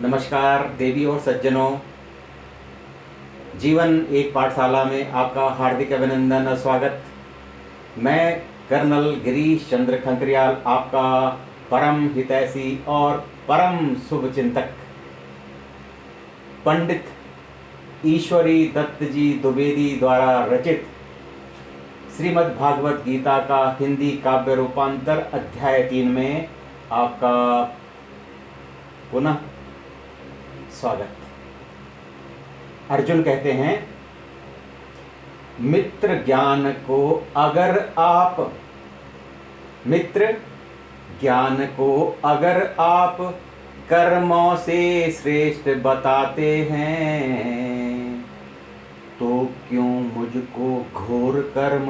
नमस्कार देवी और सज्जनों, जीवन एक पाठशाला में आपका हार्दिक अभिनंदन और स्वागत। मैं कर्नल गिरीश चंद्र खंकरियाल, आपका परम हितैषी और परम शुभचिंतक, पंडित ईश्वरी दत्त जी द्विवेदी द्वारा रचित श्रीमद् भागवत गीता का हिंदी काव्य रूपांतर अध्याय 3 में आपका पुनः स्वागत। अर्जुन कहते हैं, मित्र ज्ञान को अगर आप कर्मों से श्रेष्ठ बताते हैं, तो क्यों मुझको घोर कर्म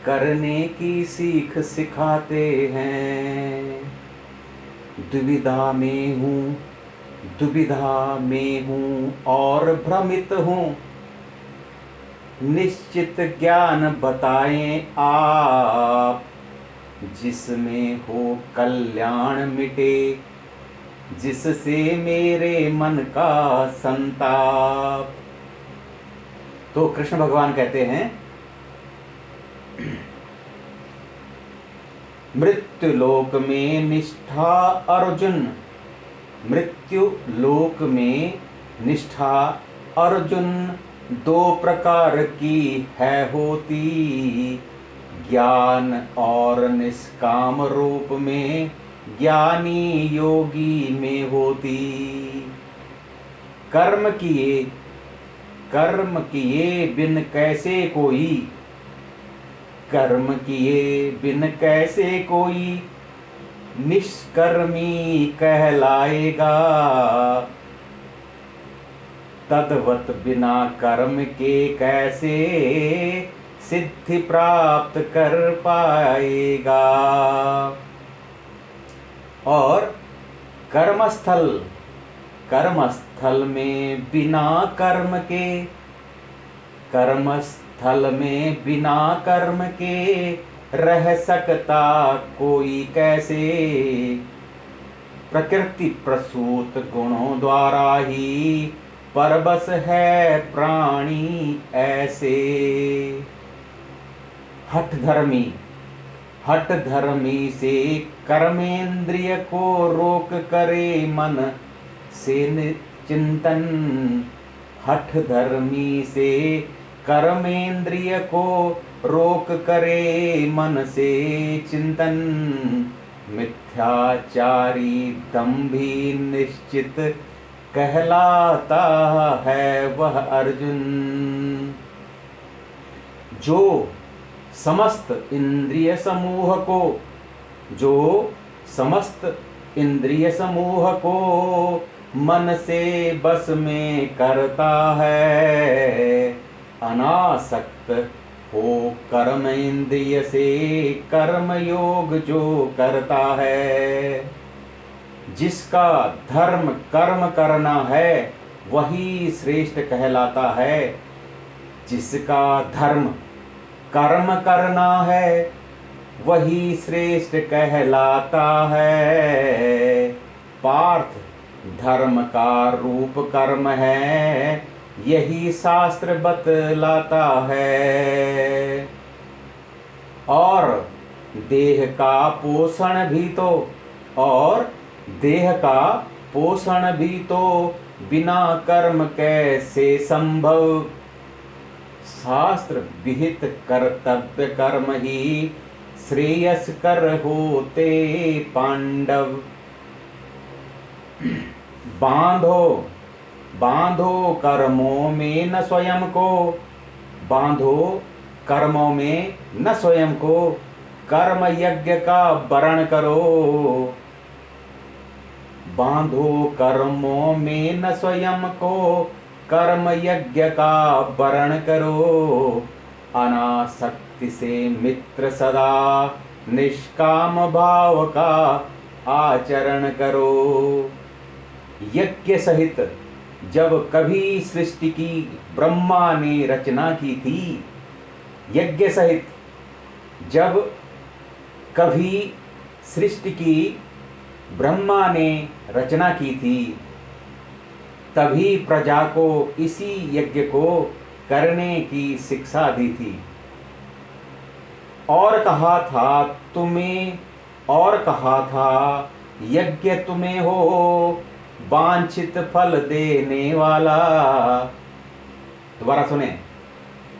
करने की सीख सिखाते हैं। दुविधा में हूँ और भ्रमित हूँ, निश्चित ज्ञान बताएं आप, जिसमें हो कल्याण मिटे, जिससे मेरे मन का संताप। तो कृष्ण भगवान कहते हैं, मृत्युलोक में निष्ठा अर्जुन दो प्रकार की है होती, ज्ञान और निष्काम रूप में ज्ञानी योगी में होती। कर्म किए बिन कैसे कोई निष्कर्मी कहलाएगा। तद्वत बिना कर्म के कैसे सिद्धि प्राप्त कर पाएगा। और कर्मस्थल में बिना कर्म के रह सकता कोई कैसे। प्रकृति प्रसूत गुणों द्वारा ही परबस है प्राणी ऐसे। हठ धर्मी से कर्मेंद्रिय को रोक करे मन से चिंतन। हठ धर्मी से कर्मेंद्रिय को रोक करे मन से चिंतन। मिथ्याचारी दंभी निश्चित कहलाता है वह अर्जुन, जो समस्त इंद्रिय समूह को मन से बस में करता है। अनासक्त हो कर्म इंद्रिय से कर्म योग जो करता है। जिसका धर्म कर्म करना है वही श्रेष्ठ कहलाता है। जिसका धर्म कर्म करना है वही श्रेष्ठ कहलाता है। पार्थ, धर्म का रूप कर्म है, यही शास्त्र बतलाता है। और देह का पोषण भी तो बिना कर्म कैसे संभव। शास्त्र विहित कर्तव्य कर्म ही श्रेयस्कर होते पांडव। बांधो कर्मों में न स्वयं को, कर्म यज्ञ का वरण करो। बांधो कर्मों में न स्वयं को, कर्म यज्ञ का वरण करो। अनासक्ति से मित्र सदा निष्काम भाव का आचरण करो। यज्ञ सहित जब कभी सृष्टि की ब्रह्मा ने रचना की थी, यज्ञ सहित जब कभी सृष्टि की ब्रह्मा ने रचना की थी, तभी प्रजा को इसी यज्ञ को करने की शिक्षा दी थी। और कहा था यज्ञ तुम्हें हो वांछित फल देने वाला। दोबारा सुने।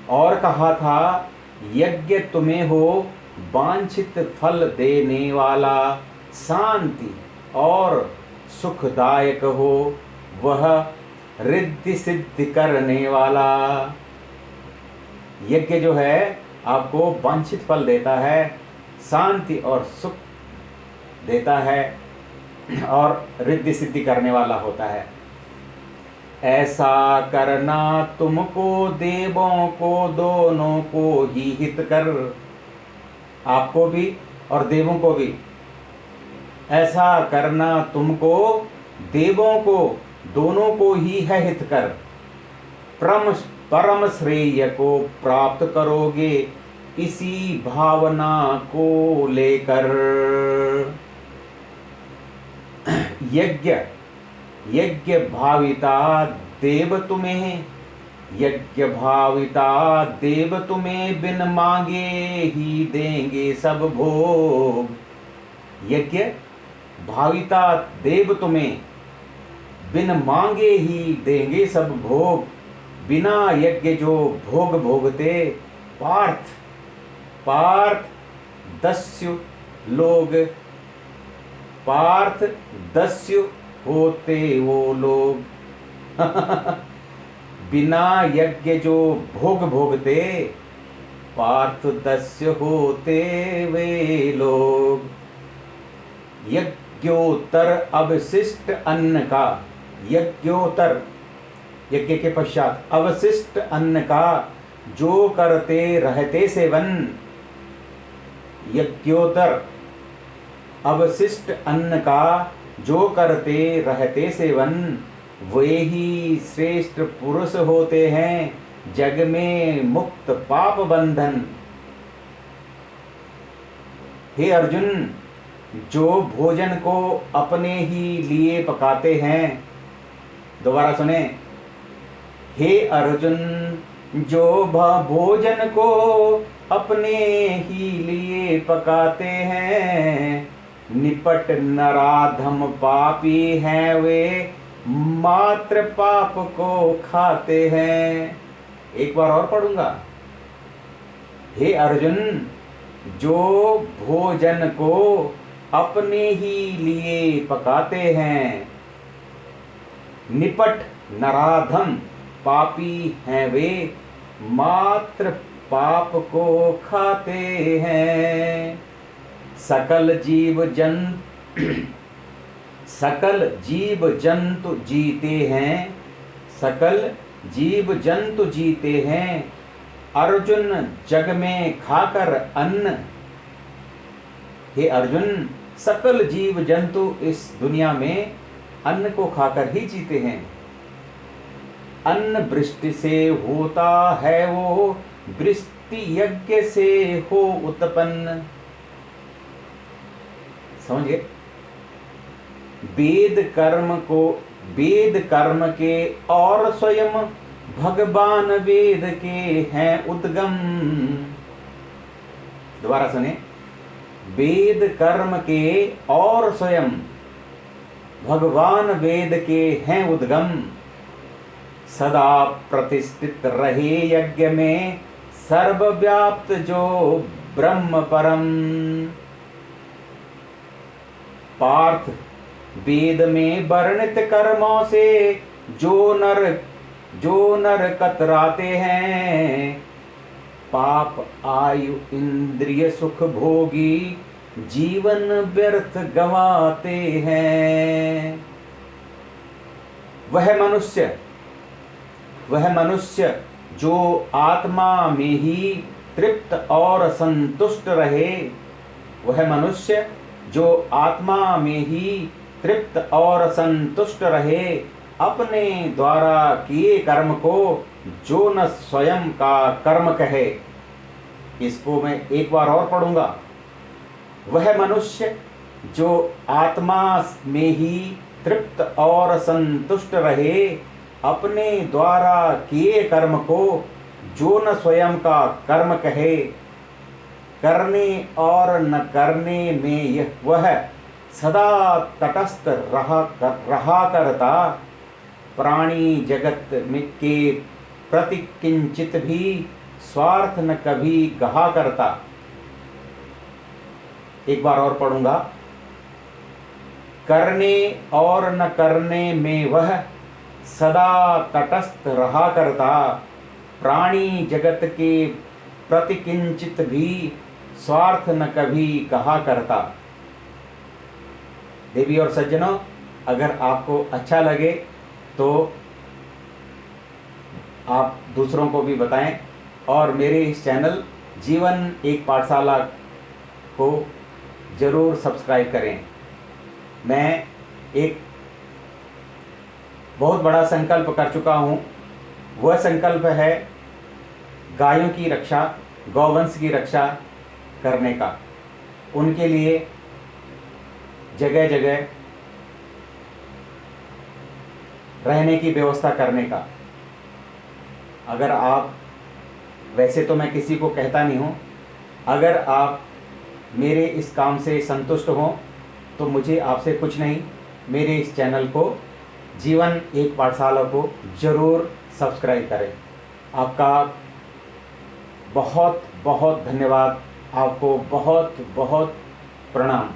और कहा था यज्ञ तुम्हें हो वांछित फल देने वाला, शांति और सुखदायक हो वह रिद्धि सिद्धि करने वाला। यज्ञ जो है आपको वांछित फल देता है, शांति और सुख देता है और रिद्धि सिद्धि करने वाला होता है। ऐसा करना तुमको देवों को दोनों को ही हित कर, आपको भी और देवों को भी। ऐसा करना तुमको देवों को दोनों को ही है हित कर, परम श्रेय को प्राप्त करोगे इसी भावना को लेकर। यज्ञ भाविता देव तुम्हें, यज्ञ भाविता देव तुम्हें बिन मांगे ही देंगे सब भोग। यज्ञ भाविता देव तुम्हें बिन मांगे ही देंगे सब भोग। बिना यज्ञ जो भोग भोगते पार्थ दस्यु लोग, पार्थ दस्यु होते वो लोग। बिना यज्ञ जो भोग भोगते पार्थ दस्यु होते वे लोग। यज्ञोत्तर अवशिष्ट अन्न का, यज्ञोत्तर यज्ञ के पश्चात अवशिष्ट अन्न का जो करते रहते सेवन। यज्ञोत्तर अवशिष्ट अन्न का जो करते रहते सेवन, वे ही श्रेष्ठ पुरुष होते हैं जग में मुक्त पाप बंधन। हे अर्जुन, जो भोजन को अपने ही लिए पकाते हैं, दोबारा सुने। हे अर्जुन, जो भोजन को अपने ही लिए पकाते हैं, निपट नराधम पापी हैं वे, मात्र पाप को खाते हैं। एक बार और पढ़ूंगा। हे अर्जुन, जो भोजन को अपने ही लिए पकाते हैं, निपट नराधम पापी हैं वे, मात्र पाप को खाते हैं। सकल जीव जंतु जीते हैं, सकल जीव जंतु जीते हैं अर्जुन जग में खाकर अन्न। हे अर्जुन, सकल जीव जंतु इस दुनिया में अन्न को खाकर ही जीते हैं। अन्न वृष्टि से होता है वो, वृष्टि यज्ञ से हो उत्पन्न। समझिए, वेद कर्म के और स्वयं भगवान वेद के हैं उद्गम। दोबारा सुने। वेद कर्म के और स्वयं भगवान वेद के हैं उद्गम। सदा प्रतिष्ठित रहे यज्ञ में, सर्वव्याप्त जो ब्रह्म परम। पार्थ, वेद में वर्णित कर्मों से जो नर कतराते हैं, पाप आयु इंद्रिय सुख भोगी जीवन व्यर्थ गवाते हैं। वह मनुष्य जो आत्मा में ही तृप्त और संतुष्ट रहे, वह मनुष्य जो आत्मा में ही तृप्त और संतुष्ट रहे, अपने द्वारा किए कर्म को जो न स्वयं का कर्म कहे। इसको मैं एक बार और पढ़ूंगा। वह मनुष्य जो आत्मा में ही तृप्त और संतुष्ट रहे, अपने द्वारा किए कर्म को जो न स्वयं का कर्म कहे। करने और न करने में यह वह सदा तटस्थ रहा करता, प्राणी जगत में के प्रति किंचित भी स्वार्थ न कभी कहा करता। एक बार और पढ़ूंगा। करने और न करने में वह सदा तटस्थ रहा करता, प्राणी जगत के प्रति किंचित भी स्वार्थ न कभी कहा करता। देवी और सज्जनों, अगर आपको अच्छा लगे तो आप दूसरों को भी बताएं और मेरे इस चैनल जीवन एक पाठशाला को ज़रूर सब्सक्राइब करें। मैं एक बहुत बड़ा संकल्प कर चुका हूँ। वह संकल्प है गायों की रक्षा, गौवंश की रक्षा करने का, उनके लिए जगह जगह रहने की व्यवस्था करने का। अगर आप, वैसे तो मैं किसी को कहता नहीं हूँ, अगर आप मेरे इस काम से संतुष्ट हों तो मुझे आपसे कुछ नहीं, मेरे इस चैनल को जीवन एक पाठशाला को ज़रूर सब्सक्राइब करें। आपका बहुत बहुत धन्यवाद, आपको बहुत बहुत प्रणाम।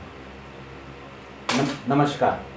नमस्कार।